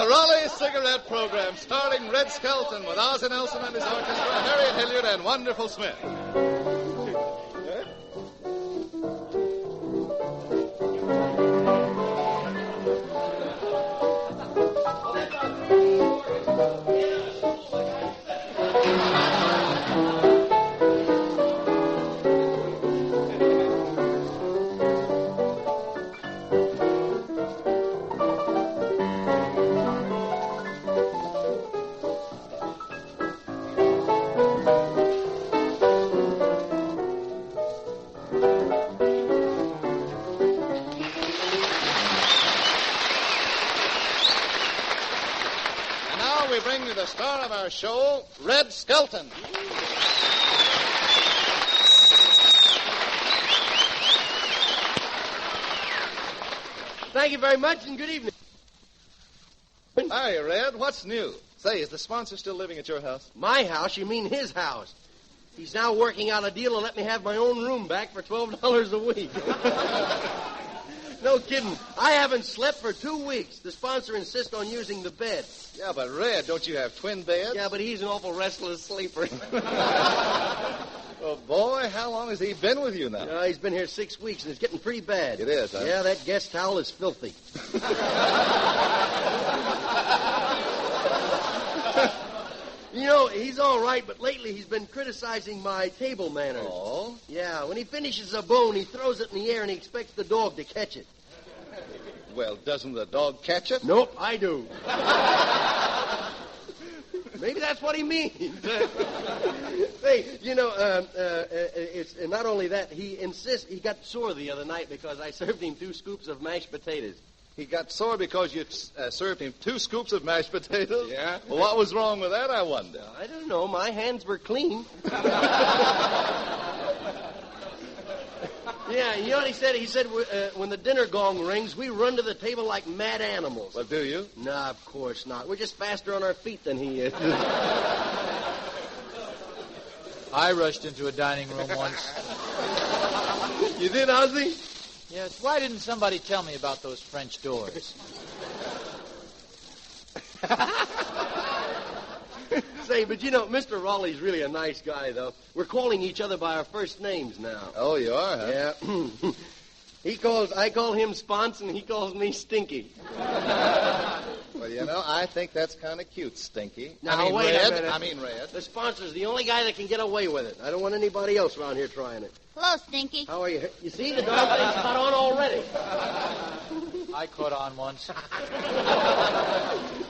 The Raleigh Cigarette Program, starring Red Skelton with Ozzie Nelson and his orchestra, Harriet Hilliard, and Wonderful Smith. We bring you the star of our show, Red Skelton. Thank you very much, and good evening. Hi, Red. What's new? Say, is the sponsor still living at your house? My house? You mean his house? He's now working out a deal to let me have my own room back for $12 a week. No kidding. I haven't slept for 2 weeks. The sponsor insists on using the bed. Yeah, but Red, don't you have twin beds? Yeah, but he's an awful restless sleeper. Oh, boy, how long has he been with you now? He's been here 6 weeks, and it's getting pretty bad. It is, huh? Yeah, that guest towel is filthy. You know, he's all right, but lately he's been criticizing my table manners. Oh? Yeah, when he finishes a bone, he throws it in the air and he expects the dog to catch it. Well, doesn't the dog catch it? Nope, I do. Maybe that's what he means. Hey, you know, it's not only that, he insists, he got sore the other night because I served him 2 scoops of mashed potatoes. He got sore because you served him 2 scoops of mashed potatoes? Yeah. Well, what was wrong with that, I wonder? I don't know. My hands were clean. Yeah, you know what he said? He said when the dinner gong rings, we run to the table like mad animals. Well, do you? Nah, of course not. We're just faster on our feet than he is. I rushed into a dining room once. You did, Ozzie? Yes, why didn't somebody tell me about those French doors? Say, but you know, Mr. Raleigh's really a nice guy, though. We're calling each other by our first names now. Oh, you are, huh? Yeah. I call him Spons, and he calls me Stinky. Well, you know, I think that's kind of cute, Stinky. Now, wait Red. a minute. I mean, Red. The sponsor's the only guy that can get away with it. I don't want anybody else around here trying it. Hello, Stinky. How are you? You see, the dog thing's caught on already. I caught on once.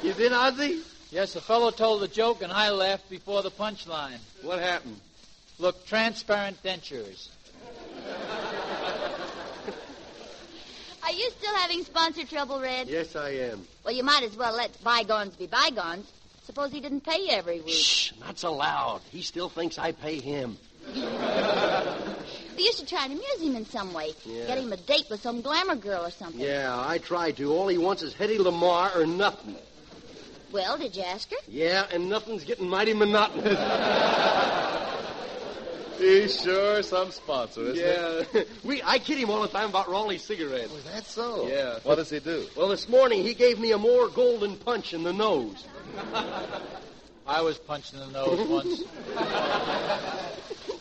You did, Ozzie? Yes, a fellow told a joke and I laughed before the punchline. What happened? Look, transparent dentures. Are you still having sponsor trouble, Red? Yes, I am. Well, you might as well let bygones be bygones. Suppose he didn't pay you every week. Shh, not so loud. He still thinks I pay him. But you should try and amuse him in some way. Yeah. Get him a date with some glamour girl or something. Yeah, I tried to. All he wants is Hedy Lamarr or nothing. Well, did you ask her? Yeah, and nothing's getting mighty monotonous. He's sure some sponsor, isn't he? Yeah. I kid him all the time about Raleigh's cigarettes. Was that so? Yeah. What does he do? Well, this morning he gave me a more golden punch in the nose. I was punched in the nose once.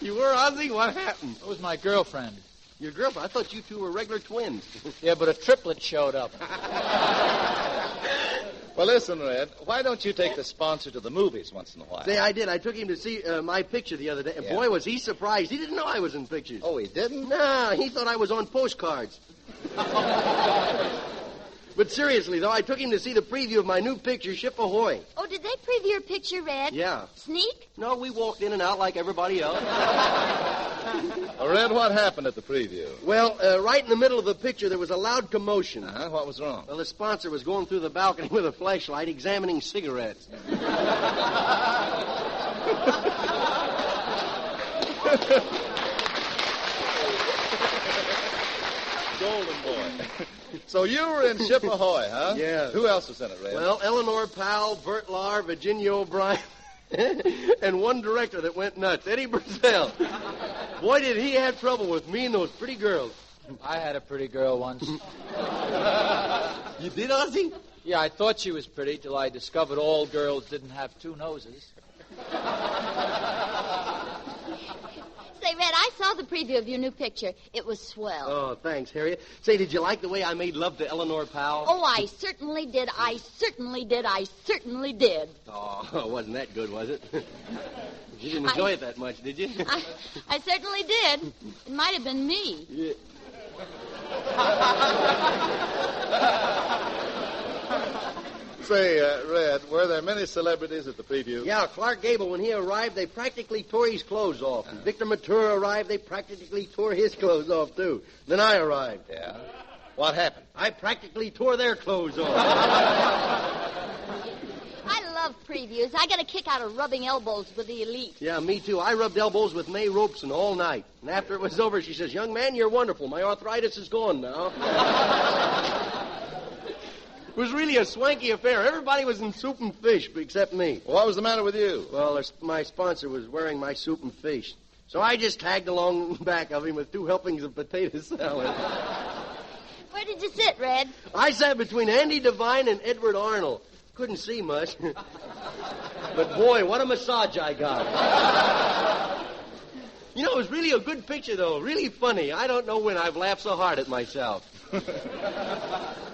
You were, Ozzie? What happened? It was my girlfriend. Your girlfriend? I thought you two were regular twins. Yeah, but a triplet showed up. Well, listen, Red, why don't you take the sponsor to the movies once in a while? Say, I did. I took him to see my picture the other day. Yeah. Boy, was he surprised. He didn't know I was in pictures. Oh, he didn't? Nah, he thought I was on postcards. But seriously, though, I took him to see the preview of my new picture, Ship Ahoy. Oh, did they preview your picture, Red? Yeah. Sneak? No, we walked in and out like everybody else. Red, what happened at the preview? Well, right in the middle of the picture, there was a loud commotion. Uh-huh. What was wrong? Well, the sponsor was going through the balcony with a flashlight examining cigarettes. Golden boy. So you were in Ship Ahoy, huh? Yeah. Who else was in it, Red? Well, Eleanor Powell, Bert Lahr, Virginia O'Brien, and one director that went nuts, Eddie Brazell. Boy, did he have trouble with me and those pretty girls. I had a pretty girl once. You did, Ozzie? Yeah, I thought she was pretty till I discovered all girls didn't have two noses. Say, Red, I saw the preview of your new picture. It was swell. Oh, thanks, Harriet. Say, did you like the way I made love to Eleanor Powell? Oh, I certainly did. I certainly did. I certainly did. Oh, wasn't that good, was it? You didn't enjoy it that much, did you? I certainly did. It might have been me. Yeah. Say, Red, were there many celebrities at the preview? Yeah, Clark Gable, when he arrived, they practically tore his clothes off. And Victor Mature arrived, they practically tore his clothes off, too. Then I arrived. Yeah? What happened? I practically tore their clothes off. I love previews. I get a kick out of rubbing elbows with the elite. Yeah, me too. I rubbed elbows with May Robeson all night. And after it was over, she says, "Young man, you're wonderful. My arthritis is gone now." It was really a swanky affair. Everybody was in soup and fish except me. What was the matter with you? Well, my sponsor was wearing my soup and fish. So I just tagged along the back of him with 2 helpings of potato salad. Where did you sit, Red? I sat between Andy Devine and Edward Arnold. Couldn't see much. But, boy, what a massage I got. You know, it was really a good picture, though. Really funny. I don't know when I've laughed so hard at myself.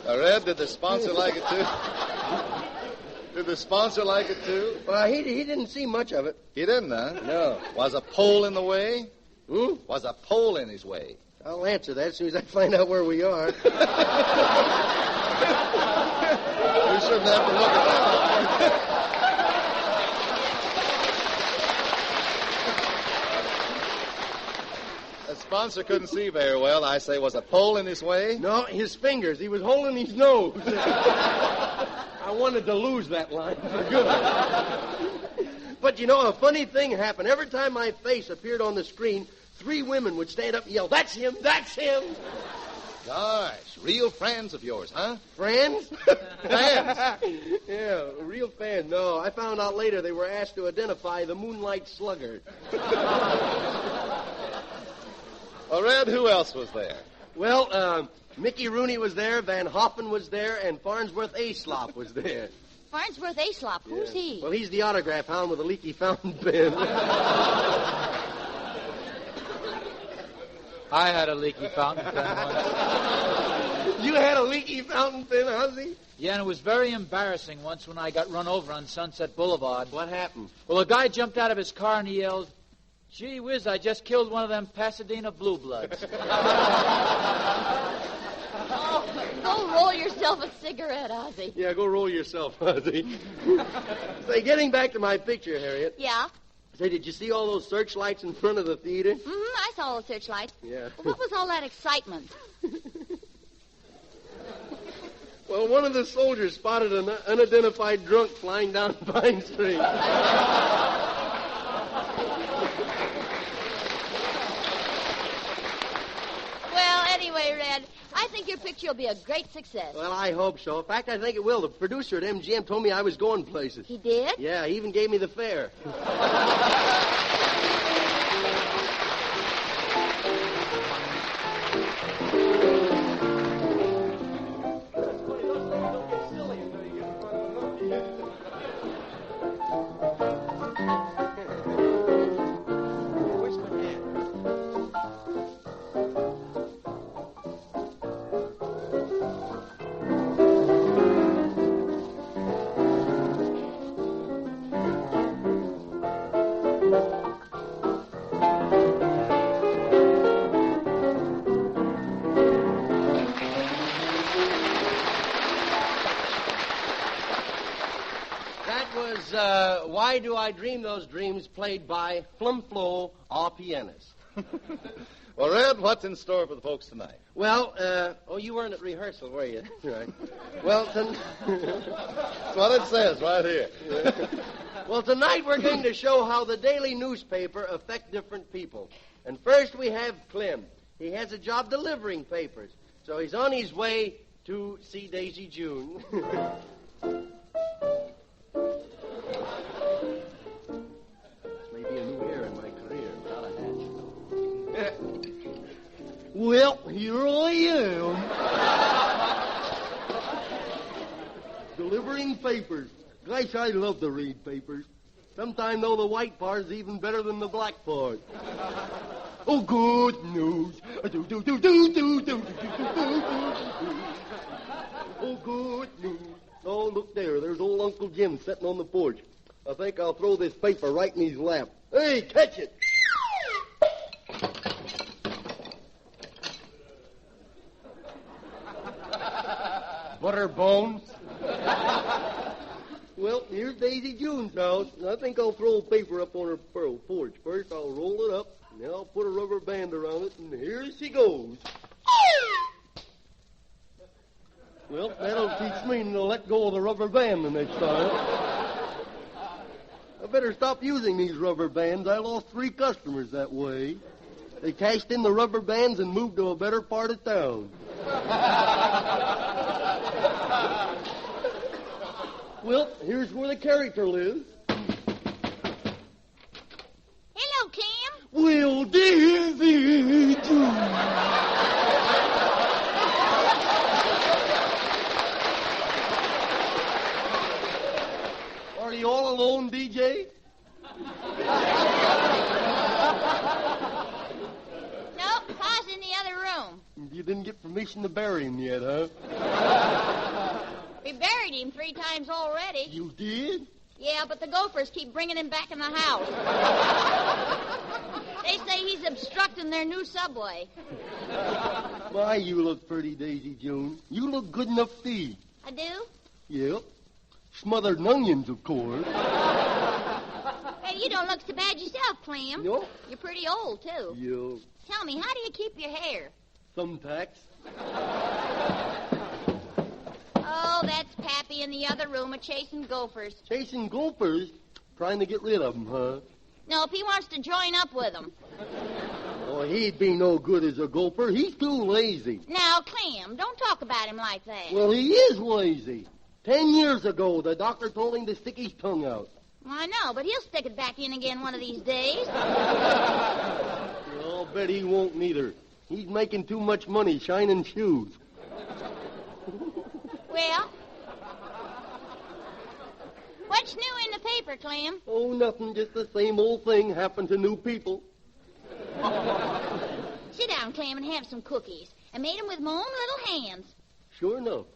Red, did the sponsor like it, too? Did the sponsor like it, too? Well, he didn't see much of it. He didn't, huh? No. Was a pole in the way? Hmm? Was a pole in his way? I'll answer that as soon as I find out where we are. You shouldn't have to look at that. The sponsor couldn't see very well. I say, was a pole in his way? No, his fingers. He was holding his nose. I wanted to lose that line for good. But, you know, a funny thing happened. Every time my face appeared on the screen, 3 women would stand up and yell, "That's him! That's him!" Gosh, real friends of yours, huh? Friends? Fans. Yeah, real fans. No, I found out later they were asked to identify the Moonlight Sluggard. Well, Red, who else was there? Well, Mickey Rooney was there, Van Hoffen was there, and Farnsworth Aslop was there. Farnsworth Aslop. Who's he? Well, he's the autograph hound with a leaky fountain pen. I had a leaky fountain pen once. You had a leaky fountain pen, Ozzy? Yeah, and it was very embarrassing once when I got run over on Sunset Boulevard. What happened? Well, a guy jumped out of his car and he yelled, "Gee whiz, I just killed one of them Pasadena Blue Bloods." Oh, go roll yourself a cigarette, Ozzy. Yeah, go roll yourself, Ozzy. Say, getting back to my picture, Harriet. Yeah? Say, did you see all those searchlights in front of the theater? Mm-hmm, I saw all the searchlights. Yeah. Well, what was all that excitement? Well, one of the soldiers spotted an unidentified drunk flying down Pine Street. Well, anyway, Red, I think your picture will be a great success. Well, I hope so. In fact, I think it will. The producer at MGM told me I was going places. He did? Yeah, he even gave me the fare. Why Do I Dream Those Dreams, played by Flum Flo, our pianist. Well, Red, what's in store for the folks tonight? Well, you weren't at rehearsal, were you? Right. Well, That's what it says right here. Well, tonight we're going to show how the daily newspaper affect different people. And first we have Clem. He has a job delivering papers, so he's on his way to see Daisy June. Maybe a new era in my career without a hat. Well, here I am. Delivering papers. Gosh, I love to read papers. Sometimes, though, the white part is even better than the black part. Oh, good news. Oh, good news. Oh, look there. There's old Uncle Jim sitting on the porch. I think I'll throw this paper right in his lap. Hey, catch it. Butterbones. Well, here's Daisy June's house. I think I'll throw a paper up on her porch. First, I'll roll it up, and then I'll put a rubber band around it, and here she goes. Well, that'll teach me to let go of the rubber band the next time. I better stop using these rubber bands. I lost 3 customers that way. They cashed in the rubber bands and moved to a better part of town. Well, here's where the character lives. Hello, Clem. Well, Daisy June. Are you all alone, DJ? Nope, Pa's in the other room. You didn't get permission to bury him yet, huh? We buried him 3 times already. You did? Yeah, but the gophers keep bringing him back in the house. They say he's obstructing their new subway. Why, you look pretty, Daisy June. You look good enough to eat. I do? Yep. Smothered in onions, of course. Hey, you don't look so bad yourself, Clem. No? You're pretty old, too. Yep. Tell me, how do you keep your hair? Thumbtacks. Oh, that's Pappy in the other room chasing gophers. Chasing gophers? Trying to get rid of them, huh? No, if he wants to join up with them. Oh, he'd be no good as a gopher. He's too lazy. Now, Clem, don't talk about him like that. Well, he is lazy. 10 years ago, the doctor told him to stick his tongue out. I know, but he'll stick it back in again one of these days. I'll bet he won't neither. He's making too much money shining shoes. Well, what's new in the paper, Clem? Oh, nothing. Just the same old thing happened to new people. Sit down, Clem, and have some cookies. I made them with my own little hands. Sure enough.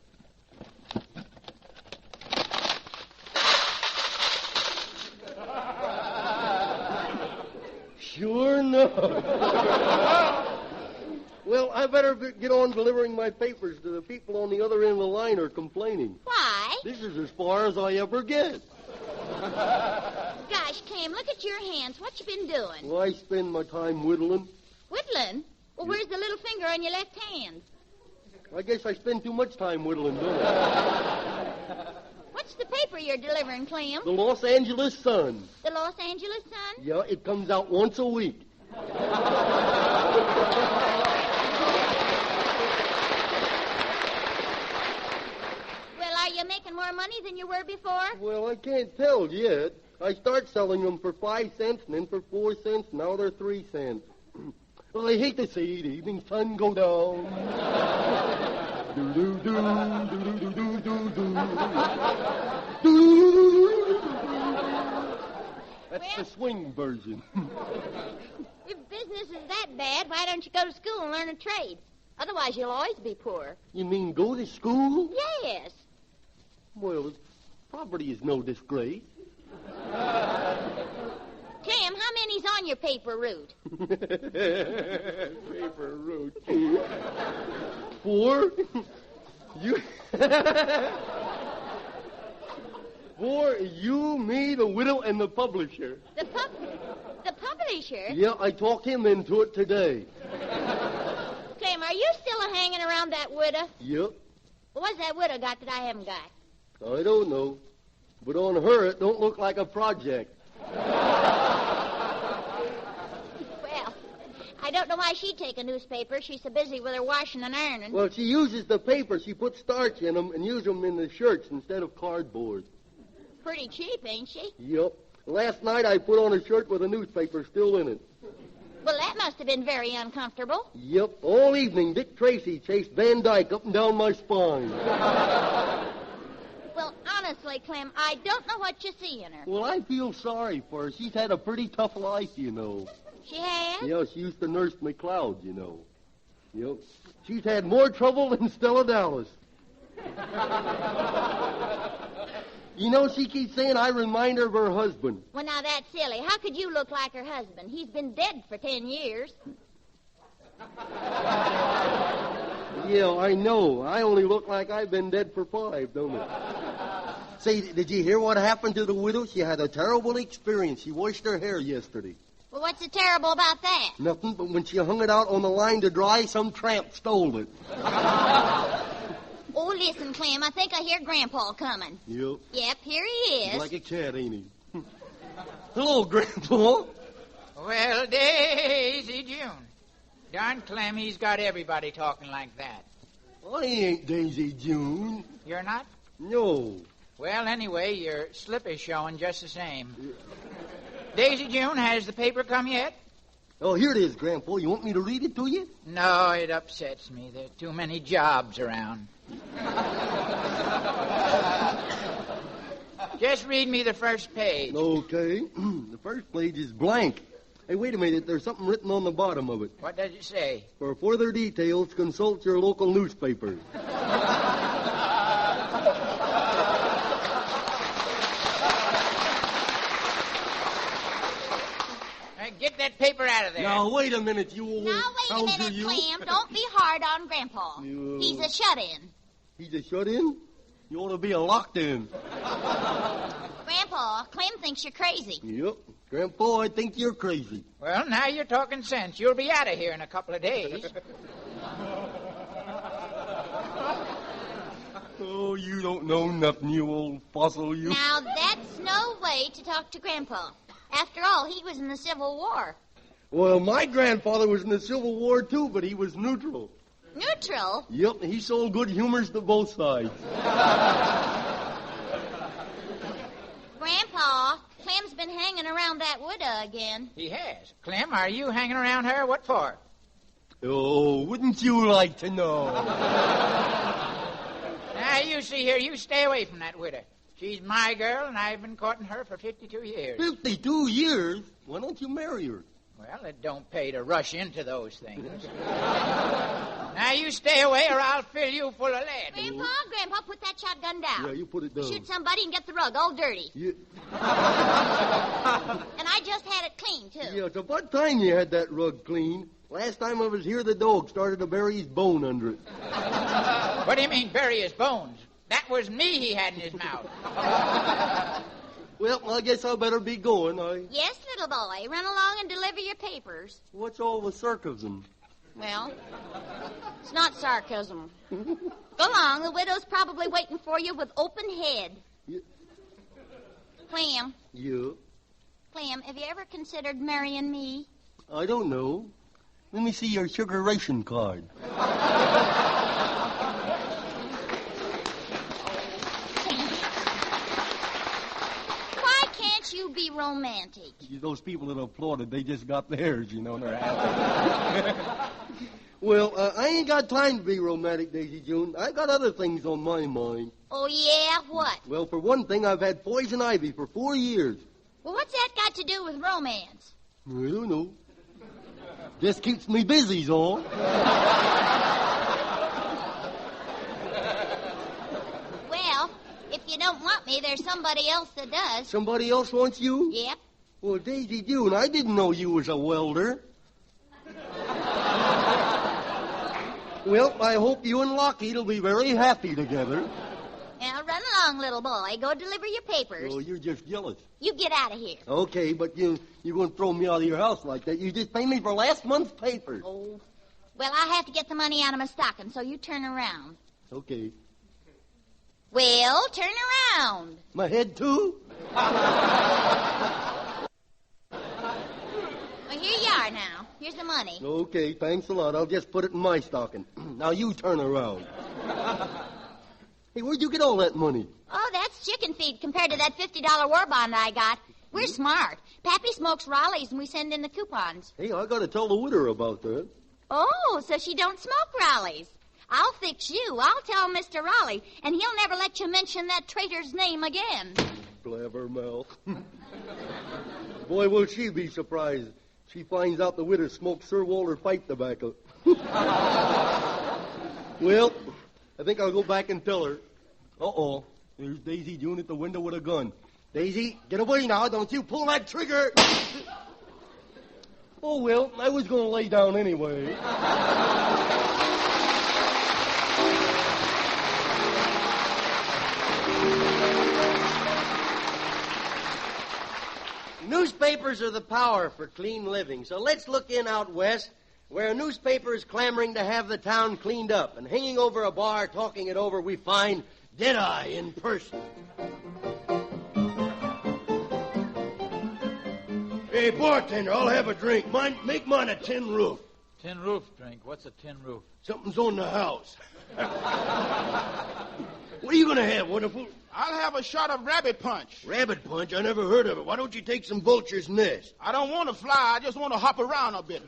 Sure enough. Well, I better get on delivering my papers to the people on the other end of the line are complaining. Why? This is as far as I ever get. Gosh, Clem, look at your hands. What you been doing? Well, I spend my time whittling. Whittling? Well, where's the little finger on your left hand? I guess I spend too much time whittling, don't I? What's the paper you're delivering, Clem? The Los Angeles Sun. The Los Angeles Sun? Yeah, it comes out once a week. Well, are you making more money than you were before? Well, I can't tell yet. I start selling them for 5 cents, and then for 4 cents, now they're 3 cents. Well, I hate to see the evening sun go down. Do-do-do, do-do-do-do-do-do. That's the swing version. If business is that bad, why don't you go to school and learn a trade? Otherwise, you'll always be poor. You mean go to school? Yes. Well, poverty is no disgrace. Clem, how many's on your paper route? Paper route. 4? You... 4, you, me, the widow, and the publisher. The publisher? Yeah, I talked him into it today. Clem, are you still hanging around that widow? Yep. What's that widow got that I haven't got? I don't know. But on her, it don't look like a project. Well, I don't know why she'd take a newspaper. She's so busy with her washing and ironing. Well, she uses the paper. She puts starch in them and uses them in the shirts instead of cardboard. Pretty cheap, ain't she? Yep. Last night I put on a shirt with a newspaper still in it. Well, that must have been very uncomfortable. Yep. All evening, Dick Tracy chased Van Dyke up and down my spine. Well, honestly, Clem, I don't know what you see in her. Well, I feel sorry for her. She's had a pretty tough life, you know. She has? Yeah, she used to nurse McLeod, you know. Yep. She's had more trouble than Stella Dallas. You know, she keeps saying I remind her of her husband. Well, now, that's silly. How could you look like her husband? He's been dead for 10 years. Yeah, I know. I only look like I've been dead for 5, don't I? Say, did you hear what happened to the widow? She had a terrible experience. She washed her hair yesterday. Well, what's so terrible about that? Nothing, but when she hung it out on the line to dry, some tramp stole it. Oh, listen, Clem, I think I hear Grandpa coming. Yep. Yep, here he is. He's like a cat, ain't he? Hello, Grandpa. Well, Daisy June. Darn Clem, he's got everybody talking like that. I ain't Daisy June. You're not? No. Well, anyway, your slip is showing just the same. Daisy June, has the paper come yet? Oh, here it is, Grandpa. You want me to read it to you? No, it upsets me. There are too many jobs around. Just read me the first page. Okay. The first page is blank. Hey, wait a minute. There's something written on the bottom of it. What does it say? For further details, consult your local newspaper. Get that paper out of there. Now, wait a minute, you old Now, wait a hounds, minute, you. Clem. Don't be hard on Grandpa. He's a shut-in. He's a shut-in? You ought to be a locked-in. Grandpa, Clem thinks you're crazy. Yep. Grandpa, I think you're crazy. Well, now you're talking sense. You'll be out of here in a couple of days. Oh, you don't know nothing, you old fossil, you. Now, that's no way to talk to Grandpa. After all, he was in the Civil War. Well, my grandfather was in the Civil War, too, but he was neutral. Neutral? Yep, he sold good humors to both sides. Grandpa, Clem's been hanging around that widow again. He has. Clem, are you hanging around her? What for? Oh, wouldn't you like to know? Now, you see here, you stay away from that widow. She's my girl, and I've been courting her for 52 years. 52 years? Why don't you marry her? Well, it don't pay to rush into those things. Now, you stay away, or I'll fill you full of lead. Grandpa, put that shotgun down. Yeah, you put it down. Shoot somebody and get the rug all dirty. Yeah. And I just had it clean, too. Yeah, it's about time you had that rug clean. Last time I was here, the dog started to bury his bone under it. What do you mean, bury his bones? That was me he had in his mouth. Well, I guess I better be going. Yes, little boy. Run along and deliver your papers. What's all the sarcasm? Well, it's not sarcasm. Go along. The widow's probably waiting for you with open head. Yeah. Clem. Yeah? Clem, have you ever considered marrying me? I don't know. Let me see your sugar ration card. Why can't you be romantic? Those people that applauded, they just got theirs, you know, and they're happy. Well, I ain't got time to be romantic, Daisy June. I got other things on my mind. Oh, yeah? What? Well, for one thing, I've had poison ivy for 4 years. Well, what's that got to do with romance? I don't know. Just keeps me busy, all. Well, if you don't want me, there's somebody else that does. Somebody else wants you? Yep. Well, Daisy June, I didn't know you was a welder. Well, I hope you and Lockheed'll be very happy together. Now, run along, little boy. Go deliver your papers. Oh, you're just jealous. You get out of here. Okay, but you're going to throw me out of your house like that. You just pay me for last month's papers. Oh. Well, I have to get the money out of my stocking, so you turn around. Okay. Well, turn around. My head, too? Well, here you are now. Here's the money. Okay, thanks a lot. I'll just put it in my stocking. Now you turn around. Hey, where'd you get all that money? Oh, that's chicken feed compared to that $50 war bond I got. We're smart. Pappy smokes Raleighs, and we send in the coupons. Hey, I got to tell the widow about that. Oh, so she don't smoke Raleighs. I'll fix you. I'll tell Mr. Raleigh, and he'll never let you mention that traitor's name again. Blabbermouth. Boy, will she be surprised. She finds out the widow smoked Sir Walter pipe tobacco. Well, I think I'll go back and tell her. Uh-oh. There's Daisy June at the window with a gun. Daisy, get away now. Don't you pull that trigger. Oh, well, I was going to lay down anyway. Newspapers are the power for clean living, so let's look in out west, where a newspaper is clamoring to have the town cleaned up, and hanging over a bar, talking it over, we find Deadeye in person. Hey, bartender, I'll have a drink. Make mine a tin roof. Tin roof drink. What's a tin roof? Something's on the house. What are you going to have, Wonderful? I'll have a shot of rabbit punch. Rabbit punch? I never heard of it. Why don't you take some vulture's nest? I don't want to fly. I just want to hop around a bit.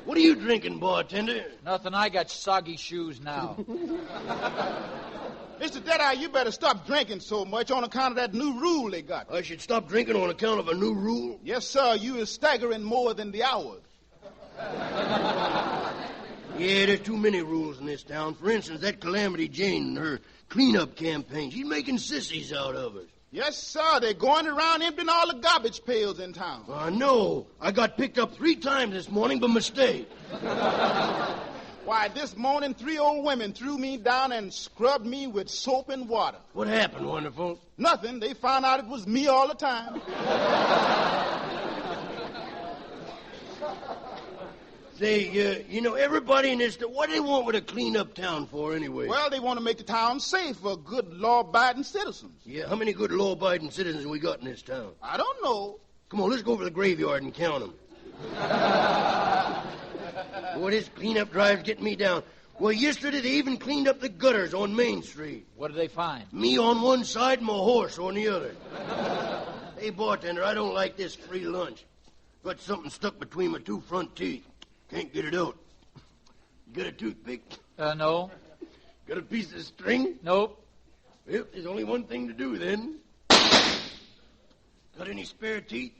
What are you drinking, bartender? Nothing. I got soggy shoes now. Mr. Deadeye, you better stop drinking so much on account of that new rule they got. I should stop drinking on account of a new rule? Yes, sir. You is staggering more than the hours. Yeah, there's too many rules in this town. For instance, that Calamity Jane and her cleanup campaign. She's making sissies out of us. Yes, sir. They're going around emptying all the garbage pails in town. I know. I got picked up 3 times this morning by mistake. Why, this morning, 3 old women threw me down and scrubbed me with soap and water. What happened, Wonderful? Nothing. They found out it was me all the time. Say, everybody in this... What do they want with a clean-up town for, anyway? Well, they want to make the town safe for good law-abiding citizens. Yeah, how many good law-abiding citizens we got in this town? I don't know. Come on, let's go over to the graveyard and count them. Boy, this clean-up drive's getting me down. Well, yesterday they even cleaned up the gutters on Main Street. What did they find? Me on one side and my horse on the other. Hey, bartender, I don't like this free lunch. Got something stuck between my 2 front teeth. Can't get it out. You got a toothpick? No. Got a piece of string? Nope. Well, there's only one thing to do, then. Got any spare teeth?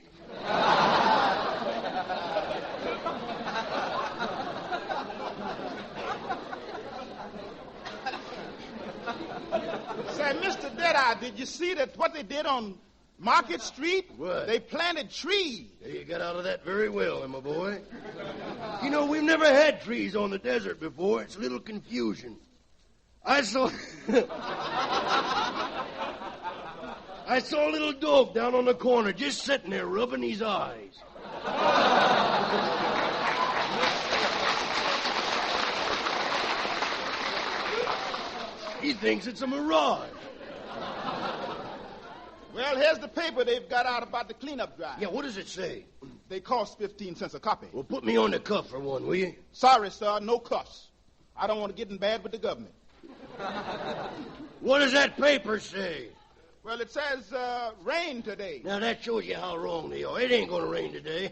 Say, Mr. Deadeye, did you see that what they did on Market Street? What? They planted trees. You got out of that very well, my boy. You know, we've never had trees on the desert before. It's a little confusion. I saw a little dog down on the corner just sitting there rubbing his eyes. He thinks it's a mirage. Well, here's the paper they've got out about the cleanup drive. Yeah, what does it say? They cost 15 cents a copy. Well, put me on the cuff for one, will you? Sorry, sir, no cuffs. I don't want to get in bad with the government. What does that paper say? Well, it says rain today. Now, that shows you how wrong they are. It ain't going to rain today.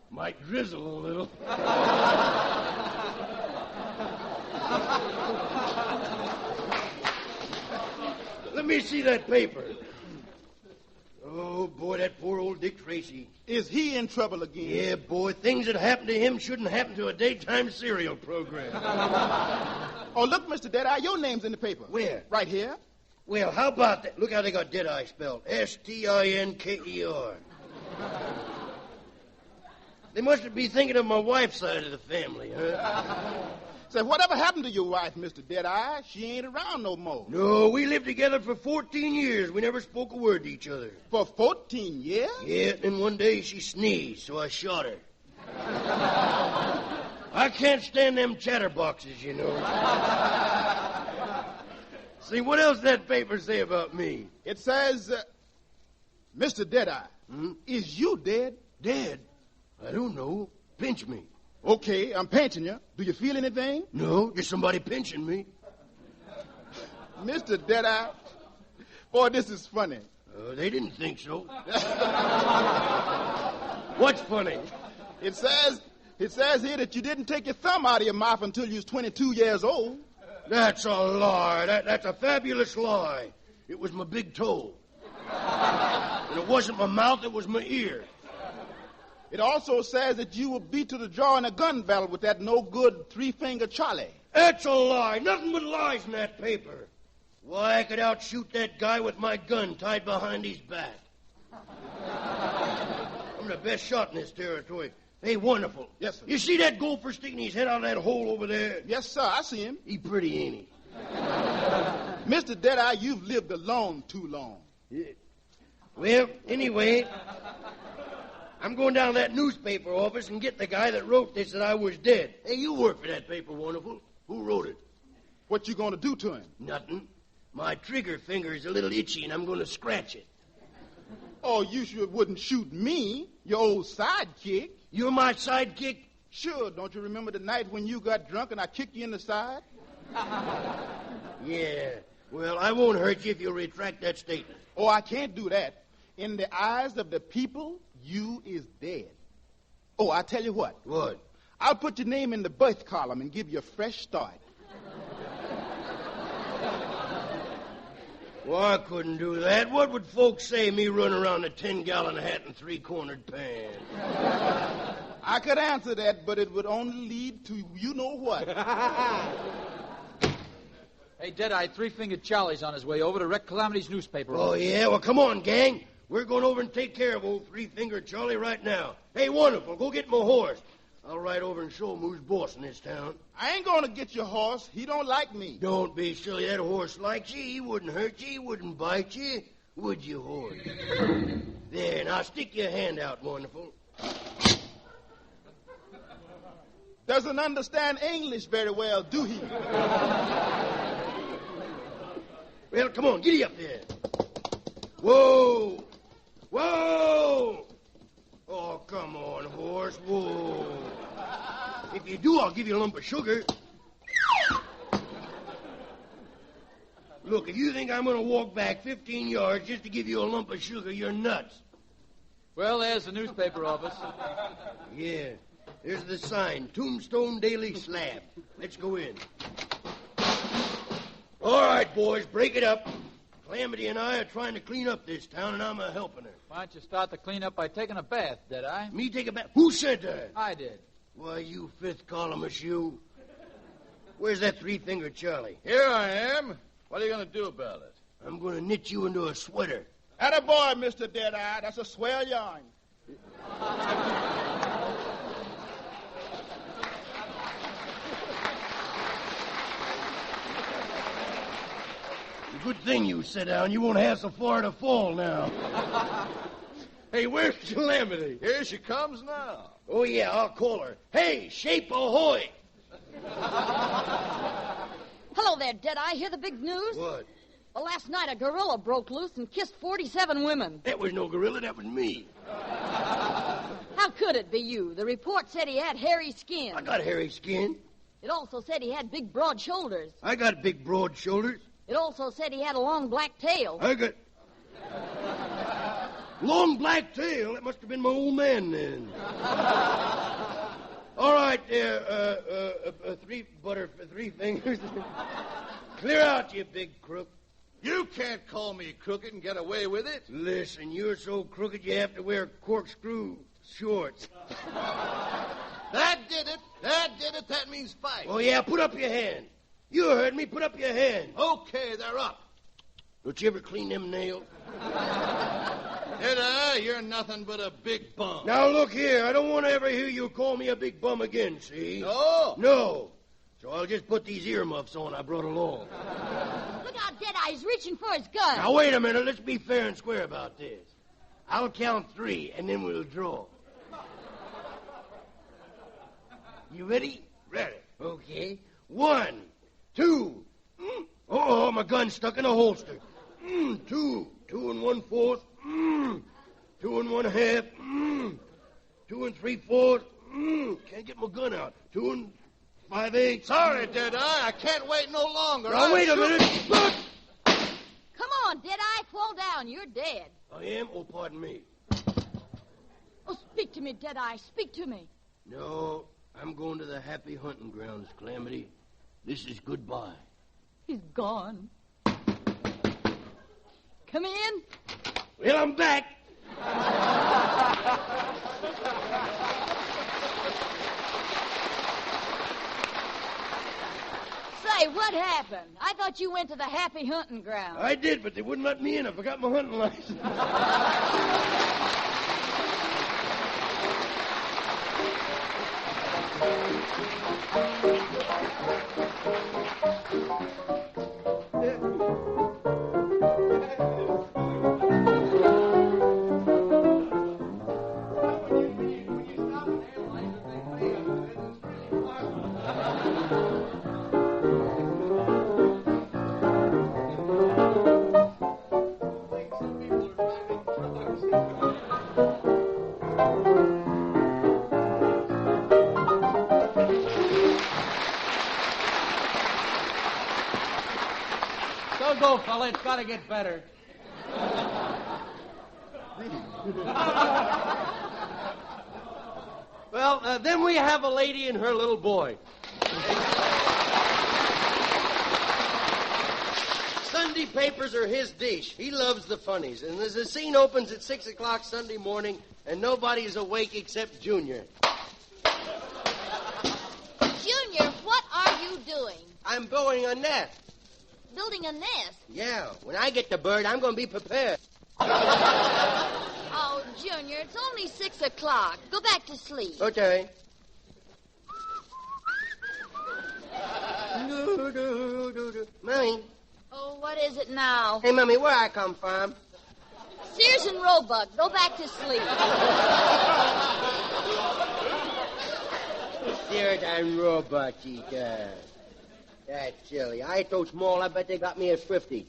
Might drizzle a little. Let me see that paper. Oh, boy, that poor old Dick Tracy. Is he in trouble again? Yeah, boy, things that happen to him shouldn't happen to a daytime serial program. Oh, look, Mr. Deadeye, your name's in the paper. Where? Right here. Well, how about that? Look how they got Deadeye spelled. S-T-I-N-K-E-R. They must be thinking of my wife's side of the family, huh? Say, whatever happened to your wife, Mr. Deadeye? She ain't around no more. No, we lived together for 14 years. We never spoke a word to each other. For 14 years? Yeah, and then one day she sneezed, so I shot her. I can't stand them chatterboxes, you know. See, what else does that paper say about me? It says, Mr. Deadeye, is you dead? Dead? I don't know. Pinch me. Okay, I'm pinching you. Do you feel anything? No, just somebody pinching me. Mr. Deadeye, boy, this is funny. They didn't think so. What's funny? It says here that you didn't take your thumb out of your mouth until you was 22 years old. That's a lie. That's a fabulous lie. It was my big toe. And it wasn't my mouth, it was my ear. It also says that you were beat to the jaw in a gun battle with that no-good three-finger Charlie. That's a lie. Nothing but lies in that paper. Why, I could outshoot that guy with my gun tied behind his back. I'm the best shot in this territory. Hey, wonderful. Yes, sir. You see that gopher sticking his head out of that hole over there? Yes, sir, I see him. He pretty, ain't he? Mr. Deadeye, you've lived alone too long. Yeah. Well, anyway, I'm going down to that newspaper office and get the guy that wrote this that I was dead. Hey, you work for that paper, wonderful. Who wrote it? What you gonna do to him? Nothing. My trigger finger is a little itchy, and I'm going to scratch it. Oh, you sure wouldn't shoot me, your old sidekick. You're my sidekick? Sure, don't you remember the night when you got drunk and I kicked you in the side? Yeah. Well, I won't hurt you if you'll retract that statement. Oh, I can't do that. In the eyes of the people, you is dead. Oh, I tell you what. What? I'll put your name in the birth column and give you a fresh start. Well, I couldn't do that. What would folks say, me running around a 10-gallon hat and 3-cornered pan? I could answer that, but it would only lead to you-know-what. Hey, Deadeye, three-fingered Charlie's on his way over to wreck Calamity's newspaper. Oh, yeah? Well, come on, gang. We're going over and take care of old three-fingered Charlie right now. Hey, wonderful. Go get my horse. I'll ride over and show him who's boss in this town. I ain't gonna get your horse. He don't like me. Don't be silly. That horse likes you. He wouldn't hurt you. He wouldn't bite you. Would you, horse? There, now stick your hand out, wonderful. Doesn't understand English very well, do he? Well, come on. Giddy up there. Whoa. Whoa. Oh, come on, horse. Whoa. If you do, I'll give you a lump of sugar. Look, if you think I'm going to walk back 15 yards just to give you a lump of sugar, you're nuts. Well, there's the newspaper office. Yeah. There's the sign, Tombstone Daily Slab. Let's go in. All right, boys, break it up. Calamity and I are trying to clean up this town, and I'm a helping her. Why don't you start the cleanup by taking a bath, Deadeye? Me take a bath? Who said that? I did. Why, you fifth columnist, you. Where's that three-fingered Charlie? Here I am. What are you going to do about it? I'm going to knit you into a sweater. Attaboy, Mr. Deadeye. That's a swell yarn. Good thing you sit down. You won't have so far to fall now. Hey, where's Calamity? Here she comes now. Oh, yeah, I'll call her. Hey, Shape ahoy! Hello there, Deadeye. Hear the big news? What? Well, last night a gorilla broke loose and kissed 47 women. That was no gorilla, that was me. How could it be you? The report said he had hairy skin. I got hairy skin. It also said he had big, broad shoulders. I got big, broad shoulders. It also said he had a long black tail. I got... long black tail? That must have been my old man then. All right, there, three fingers. Clear out, you big crook. You can't call me crooked and get away with it. Listen, you're so crooked you have to wear corkscrew shorts. That did it. That did it. That means fight. Oh, yeah, put up your hand. You heard me. Put up your hand. Okay, they're up. Don't you ever clean them nails? You're nothing but a big bum. Now, look here. I don't want to ever hear you call me a big bum again, see? No? No. So I'll just put these earmuffs on I brought along. Look out, Deadeye. He's reaching for his gun. Now, wait a minute. Let's be fair and square about this. I'll count 3, and then we'll draw. You ready? Ready. Okay. 1, 2. Oh, my gun's stuck in a holster. 2. 2 1/4. 2 1/2. 2 3/4. Can't get my gun out. 2 5/8. Sorry, Deadeye. I can't wait no longer. Now, wait a minute. Look! Come on, Deadeye. Fall down. You're dead. I am? Oh, pardon me. Oh, speak to me, Deadeye. Speak to me. No, I'm going to the happy hunting grounds, Calamity. This is goodbye. He's gone. Come in. Well, I'm back. Say, what happened? I thought you went to the happy hunting ground. I did, but they wouldn't let me in. I forgot my hunting license. Don't go, fella. It's got to get better. Well, then we have a lady and her little boy. Sunday papers are his dish. He loves the funnies. And as the scene opens at 6 o'clock Sunday morning, and nobody's awake except Junior. Junior, what are you doing? I'm building a nest. Building a nest? Yeah, when I get the bird, I'm going to be prepared. Oh, Junior, it's only 6 o'clock. Go back to sleep. Okay. Mommy. Oh, what is it now? Hey, Mommy, where I come from? Sears and Roebuck. Go back to sleep. Sears and Roebuck, chica. That's silly. I ain't so small, I bet they got me a 50.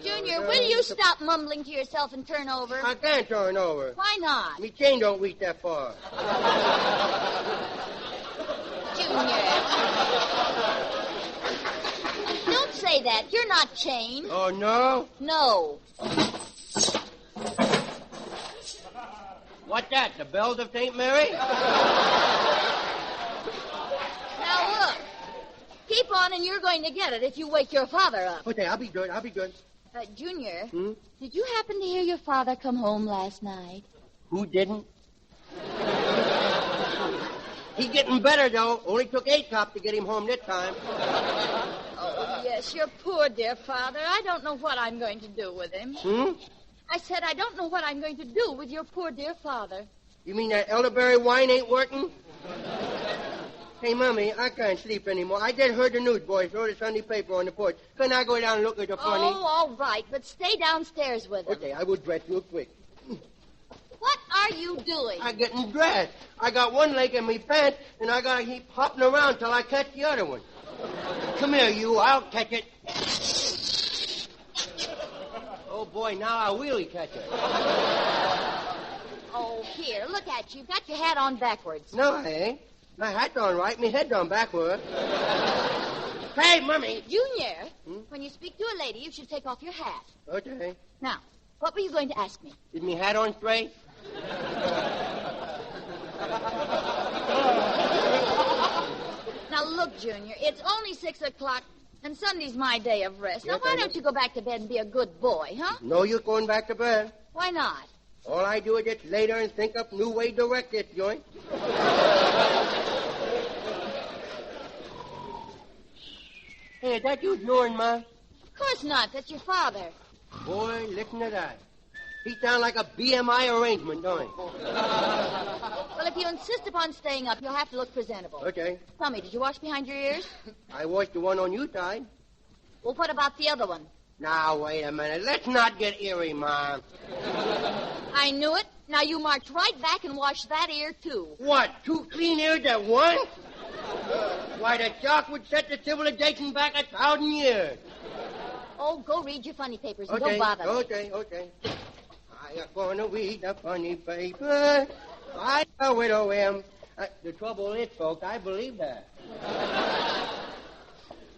Junior, will you stop mumbling to yourself and turn over? I can't turn over. Why not? Me chain don't reach that far. Junior. Don't say that. You're not chained. Oh, no? No. What's that, the bells of St. Mary? Now, look. Keep on and you're going to get it if you wake your father up. Okay, I'll be good. Junior, did you happen to hear your father come home last night? Who didn't? He's getting better, though. Only took 8 cops to get him home this time. Oh, yes, your poor dear father. I don't know what I'm going to do with him. I said I don't know what I'm going to do with your poor dear father. You mean that elderberry wine ain't working? Hey, Mommy, I can't sleep anymore. I just heard the newsboys throw the Sunday paper on the porch. Couldn't I go down and look at the funny? Oh, all right, but stay downstairs with him. Okay, I will dress real quick. What are you doing? I'm getting dressed. I got one leg in my pants, and I gotta keep hopping around till I catch the other one. Come here, you. I'll catch it. Oh, boy, now I really catch it. Oh, here, look at you. You've got your hat on backwards. No, I ain't. My hat's on right, my head's on backward. Hey, Mommy. Junior, when you speak to a lady, you should take off your hat. Okay. Now, what were you going to ask me? Is my hat on straight? Now, look, Junior, it's only 6 o'clock, and Sunday's my day of rest. Now, Yes, why I don't know. you go back to bed and be a good boy, huh? No, you're going back to bed. Why not? All I do is just lay there and think up new way to direct this joint. Hey, is that you snoring, Ma? Of course not. That's your father. Boy, listen to that. He sounds like a BMI arrangement, don't he? Well, if you insist upon staying up, you'll have to look presentable. Okay. Tell me, did you wash behind your ears? I watched the one on you side. Well, what about the other one? Now, wait a minute. Let's not get eerie, Ma. I knew it. Now you march right back and wash that ear, too. What, 2 clean ears at once? Why, the shock would set the civilization back 1,000 years. Oh, go read your funny papers and Okay, don't bother me. okay. I am going to read the funny paper. I know it, O.M. The trouble is, folks, I believe that.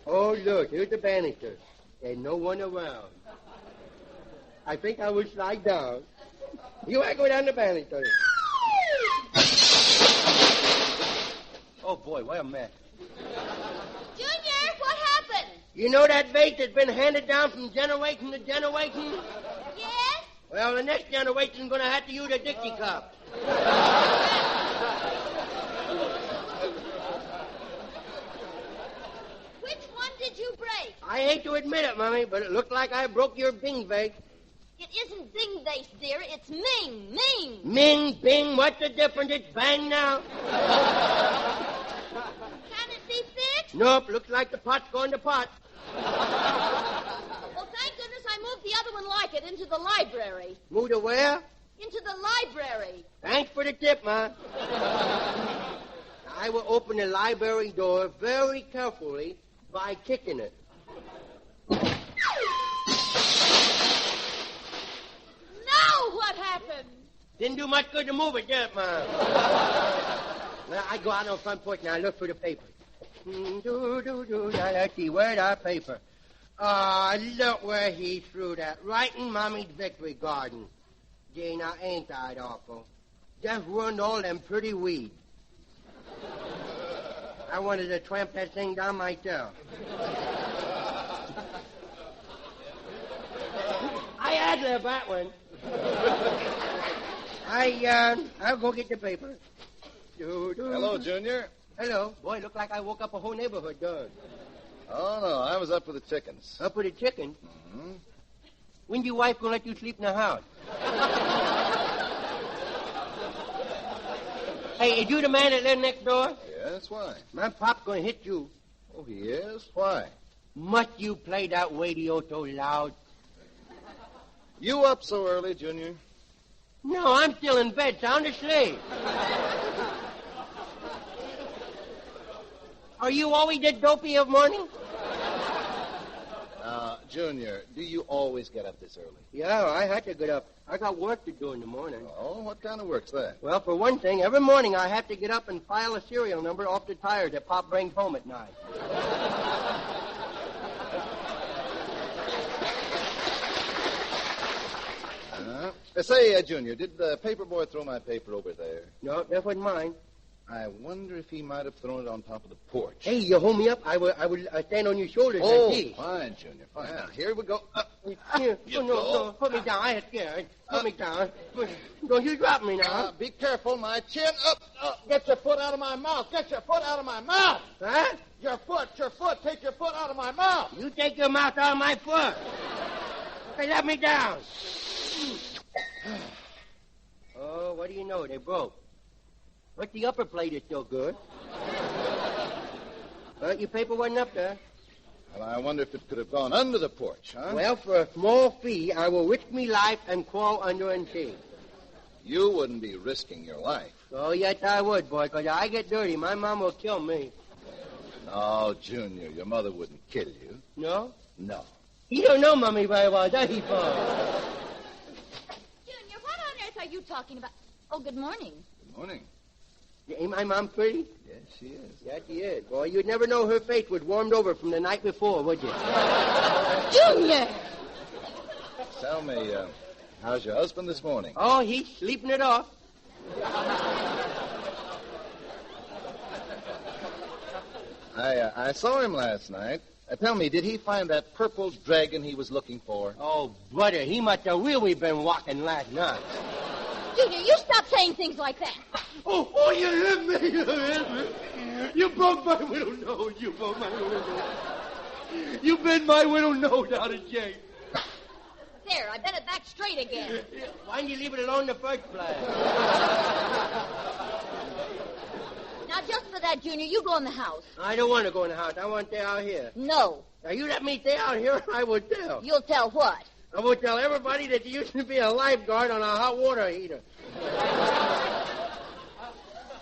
Oh, look, here's the banister. There's no one around. I think I will slide down. You I go down the banister. Oh, boy, what a mess. Junior, what happened? You know that bait that's been handed down from generation to generation? Yes? Well, the next generation's going to have to use a Dixie cup. Which one did you break? I hate to admit it, Mummy, but it looked like I broke your bing bake. It isn't Bing Base, dear. It's Ming. Ming. Ming, bing, what's the difference? It's bang now. Can it be fixed? Nope, looks like the pot's going to pot. Well, thank goodness I moved the other one like it into the library. Move to where? Into the library. Thanks for the tip, Ma. I will open the library door very carefully by kicking it. Now what happened? Didn't do much good to move it, did it, Ma? Well, I go out on the front porch and I look for the paper. Now, let's see, where's our paper? Oh, look where he threw that. Right in Mommy's victory garden. Gee, now, ain't that awful? Just ruined all them pretty weeds. I wanted to tramp that thing down myself. I ad-lib that one. I'll go get the paper. Hello, Junior. Hello. Boy, look like I woke up a whole neighborhood, dog. Oh, no, I was up with the chickens. Up with the chicken? Mm-hmm. When's your wife gonna let you sleep in the house? Hey, is you the man that lives next door? Yes, why? My pop's gonna hit you. Oh, he is? Why? Must you play that radio so loud? You up so early, Junior? No, I'm still in bed, sound asleep. Are you always that dopey of morning? Junior, do you always get up this early? Yeah, I had to get up. I got work to do in the morning. Oh, what kind of work's that? Well, for one thing, every morning I have to get up and file a serial number off the tires that Pop brings home at night. Say, Junior, did the paper boy throw my paper over there? No, that wasn't mine. I wonder if he might have thrown it on top of the porch. Hey, you hold me up. I will stand on your shoulders. Oh, and see. fine, Junior, fine. Now, here we go. No, put me down. I ain't scared. Put me down. Don't you drop me now. Be careful, my chin up. Get your foot out of my mouth. Get your foot out of my mouth. Huh? Your foot. Take your foot out of my mouth. You take your mouth out of my foot. Okay, let me down. Oh, what do you know? They broke. But the upper plate is still good. Well, your paper wasn't up there. Well, I wonder if it could have gone under the porch, huh? Well, for a small fee, I will risk me life and crawl under and see. You wouldn't be risking your life. Oh, yes, I would, boy, because if I get dirty, my mom will kill me. No, Junior, your mother wouldn't kill you. No? No. You don't know Mommy very well, does he, Paul? Junior, what on earth are you talking about? Oh, good morning. Good morning. Ain't my mom pretty? Yes, she is. Yes, she is. Boy, you'd never know her face was warmed over from the night before, would you? Junior! Tell me, how's your husband this morning? Oh, he's sleeping it off. I saw him last night. Tell me, did he find that purple dragon he was looking for? Oh, brother, he must have really been walking last night. Junior, you stop saying things like that. Oh, you hit me. You hit me. You broke my little nose. You broke my little nose. You bent my little nose out of shape. There, I bent it back straight again. Why didn't you leave it alone in the first place? Now, just for that, Junior, you go in the house. I don't want to go in the house. I want to stay out here. No. Now, you let me stay out here, I will tell. You'll tell what? I will tell everybody that you used to be a lifeguard on a hot water heater.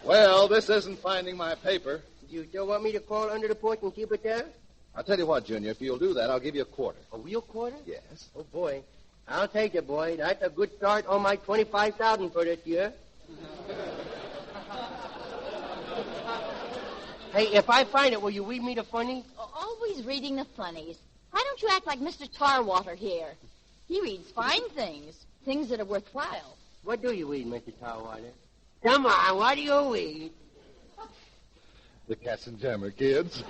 Well, this isn't finding my paper. You still want me to crawl under the porch and keep it there? I'll tell you what, Junior, if you'll do that, I'll give you a quarter. A real quarter? Yes. Oh, boy. I'll take it, boy. That's a good start on my $25,000 for this year. Hey, if I find it, will you read me the funny? Always reading the funnies. Why don't you act like Mr. Tarwater here? He reads fine things, things that are worthwhile. What do you eat, Mr. Tarwater? Come on, what do you eat? The Katzenjammer Kids.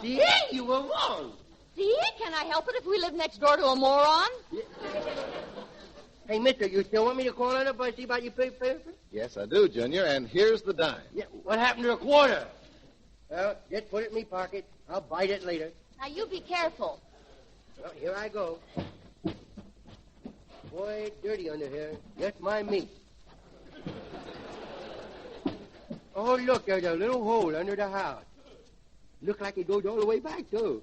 See, you were wrong. See, can I help it if we live next door to a moron? Hey, mister, you still want me to call on up and see about your paper? Yes, I do, Junior, and here's the dime. Yeah, what happened to the quarter? Well, just put it in me pocket. I'll bite it later. Now, you be careful. Well, here I go. Boy, it's dirty under here. Just my meat. Oh, look, there's a little hole under the house. Look like it goes all the way back, too.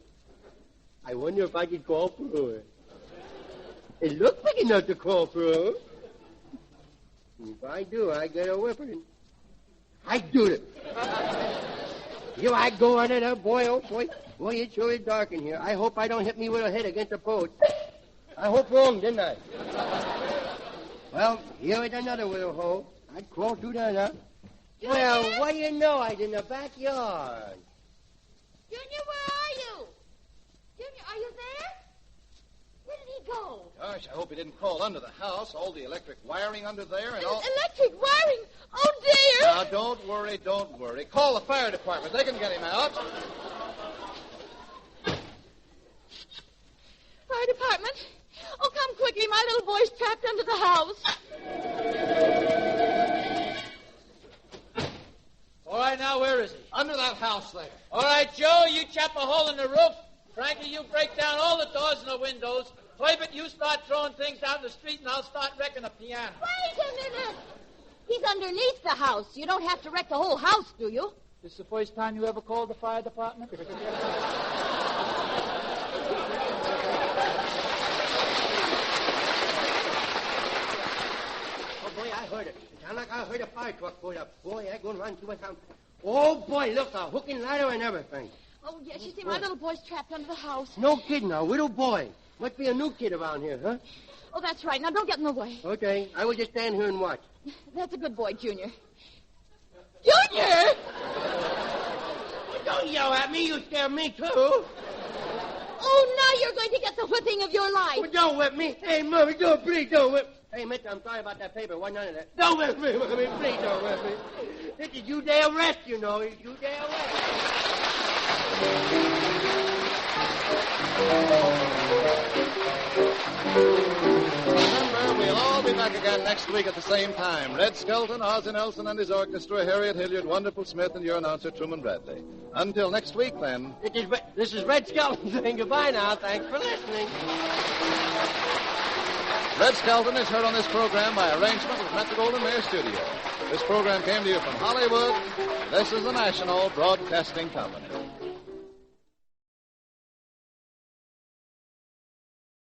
I wonder if I could crawl through it. It looks big enough to crawl through. If I do, I get a whipping. I do it. Here I go under there, boy, oh boy. Boy, it sure is dark in here. I hope I don't hit me with a head against a post. I hope wrong, didn't I? Well, here is another little hole. I'd crawl through there now. Well, what do you know? I was in the backyard. Junior, where are you? Junior, are you there? Where did he go? Gosh, I hope he didn't crawl under the house. All the electric wiring under there and all... Electric wiring? Oh, dear. Now, don't worry. Call the fire department. They can get him out. Fire department? Oh, come quickly. My little boy's trapped under the house. All right, now, where is he? Under that house there. All right, Joe, you chop a hole in the roof. Frankie, you break down all the doors and the windows. Claybert, you start throwing things out in the street, and I'll start wrecking the piano. Wait a minute. He's underneath the house. You don't have to wreck the whole house, do you? This the first time you ever called the fire department? Oh, boy, I heard it. It sounded like I heard a fire truck pull up. Boy, I'm going to run to it. Oh, boy, look, a hook and ladder and everything. Oh, yes, you see, my little boy's trapped under the house. No kidding, a little boy. Must be a new kid around here, huh? Oh, that's right. Now, don't get in the way. Okay, I will just stand here and watch. That's a good boy, Junior. Junior! Don't yell at me. You scare me, too. Oh, now you're going to get the whipping of your life. Oh, don't whip me. Hey, Murray, don't, please don't whip. Hey, mister, I'm sorry about that paper. Wasn't none of that. Don't whip me, Murray. Please don't whip me. This is you day arrest, you know. It's you day arrest. Remember, we'll all be back again next week at the same time. Red Skelton, Ozzie Nelson and his orchestra, Harriet Hilliard, Wonderful Smith, and your announcer, Truman Bradley. Until next week, then. This is Red Skelton saying goodbye now. Thanks for listening. Red Skelton is heard on this program by arrangement with Metro-Goldwyn-Mayer Studio. This program came to you from Hollywood. This is the National Broadcasting Company.